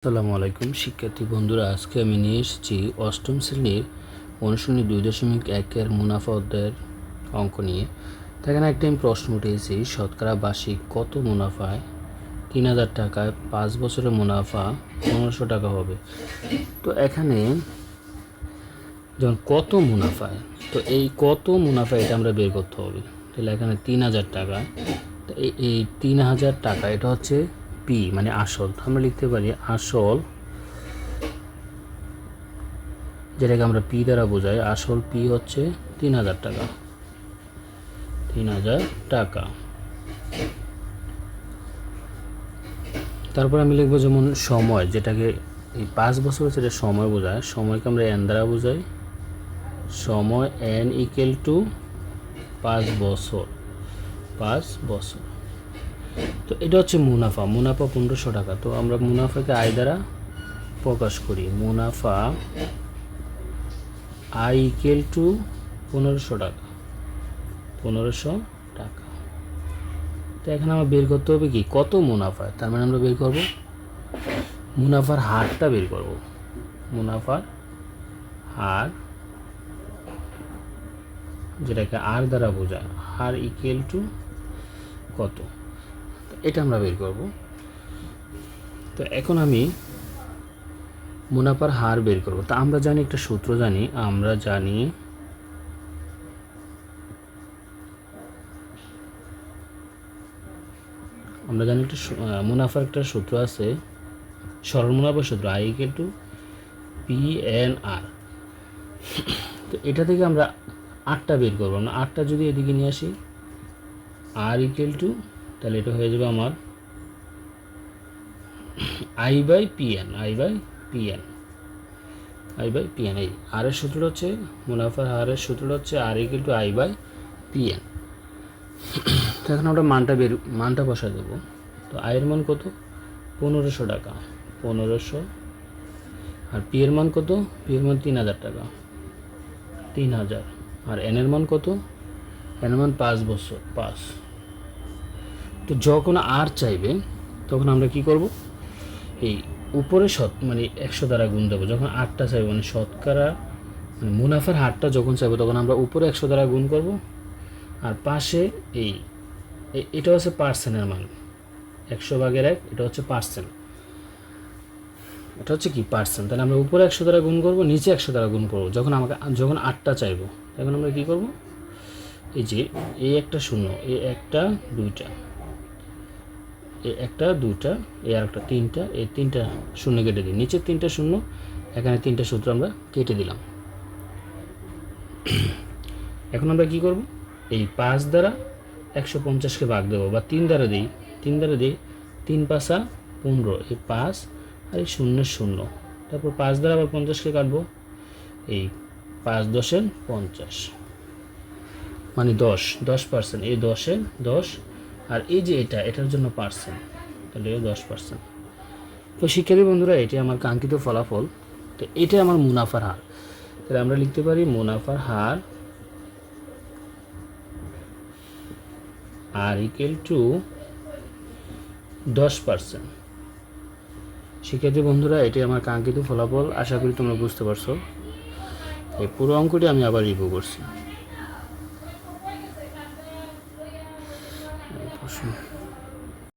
আসসালামু আলাইকুম শিক্ষার্থী বন্ধুরা, আজকে আমি নিয়ে এসেছি অষ্টম শ্রেণীর অনুশীলনী 2.1-এর মুনাফা অধ্যায়ের অঙ্ক নিয়ে। এখানে একটা আমি প্রশ্ন উঠেছি, শতকরা বার্ষিক কত মুনাফায় 3000 টাকায় 5 বছরের মুনাফা 1500 টাকা হবে। তো এখানে যখন কত মুনাফায়, তো এই কত মুনাফা এটা আমরা বের করতে হবে। তাহলে এখানে 3000 টাকা, তো এই 3000 টাকা এটা হচ্ছে পি মানে আসল। আমরা লিখতে পারি আসল, যেটাকে আমরা পি দ্বারা বোঝাই। আসল পি হচ্ছে 3000 টাকা, 3000 টাকা। তারপর আমি লিখবো যেমন সময়, যেটাকে এই 5 বছর সেটা সময় বোঝায়। সময়কে আমরা এন দ্বারা বোঝাই। সময় এন ইকুয়াল টু 5 বছর, 5 বছর। তো এটা হচ্ছে মুনাফা, মুনাফা 1500 টাকা। তো আমরা মুনাফাকে আয় দ্বারা প্রকাশ করি। মুনাফা আই ইকুয়াল টু 1500 টাকা, 1500 টাকা। তো এখানে আমরা বের করতে হবে কি কত মুনাফা। তার মানে আমরা বের করব মুনাফার হারটা বের করব। মুনাফার হার, যেটাকে আর দ্বারা বোঝায়। হার ইকুয়াল টু কত, এটা আমরা বের করব। তো এখন আমি মুনাফার হার বের করব। তা আমরা জানি একটা সূত্র জানি, আমরা জানি একটা মুনাফার একটা সূত্র আছে, সরল মুনাফার সূত্র, I equal to P N R. তো এটা থেকে আমরা আটটা বের করবো। আমরা আটটা যদি এদিকে নিয়ে আসি, আর ইকুয়াল টু, তাহলে এটা হয়ে যাবে আমার I by P N, I by P N, I by P N. এই আর এর সূত্রটা হচ্ছে, মুনাফার হারের সূত্রটা হচ্ছে R equal to I by P N. তো এখন আমরা মানটা বসা দেবো। তো আয়ের মান কত, 1500 টাকা, 1500। আর পি এর মান কত, পি এর মান 3000 টাকা, 3000। আর এন এর মান কত, এন এর মান 5 বছর, 5। তো যখন আর চাইবে তখন আমরা কি করব, এই উপরে মানে 100 দ্বারা গুণ দেবো। যখন আটটা চাইবে মানে শতকরা মানে মুনাফার হারটা যখন চাইবো তখন আমরা উপরে 100 দ্বারা গুণ করব। আর পাশে এটা হচ্ছে পার্সেন্টের মান, 100/1, এটা হচ্ছে পার্সেন্ট, এটা হচ্ছে কি পার্সেন্ট। তাহলে আমরা উপরে 100 দ্বারা গুণ করব, নিচে 100 দ্বারা গুণ করব। যখন আটটা চাইবো তখন আমরা কি করব, এই যে এই একটা শূন্য, এই একটা দুইটা, এই একটা দুইটা, এই আর একটা তিনটা, এই তিনটা শূন্য কেটে দিই। নিচের তিনটা শূন্য, এখানে তিনটা সূত্র আমরা কেটে দিলাম। এখন আমরা কি করব, এই 5 দ্বারা 150কে ভাগ দেবো, বা 3 দ্বারা দিই, 3 5 15, এই 5 আর এই 0 0। তারপর 5 দ্বারা আবার 50কে কাটবো, এই 5 10 50, মানে 10%। এই 10-এর 10, আর এই যে এটার জন্য পার্সেন্ট, তাহলে 10%। তো শিক্ষার্থী বন্ধুরা, এটি আমার কাঙ্ক্ষিত ফলাফল। তো এটা আমার মুনাফার হার। তাহলে আমরা লিখতে পারি মুনাফার হার আর ইকুয়াল টু 10%। শিক্ষার্থী বন্ধুরা, এটি আমার কাঙ্ক্ষিত ফলাফল। আশা করি তোমরা বুঝতে পারছো। এই পুরো অঙ্কটি আমি আবার রিভিউ করছি।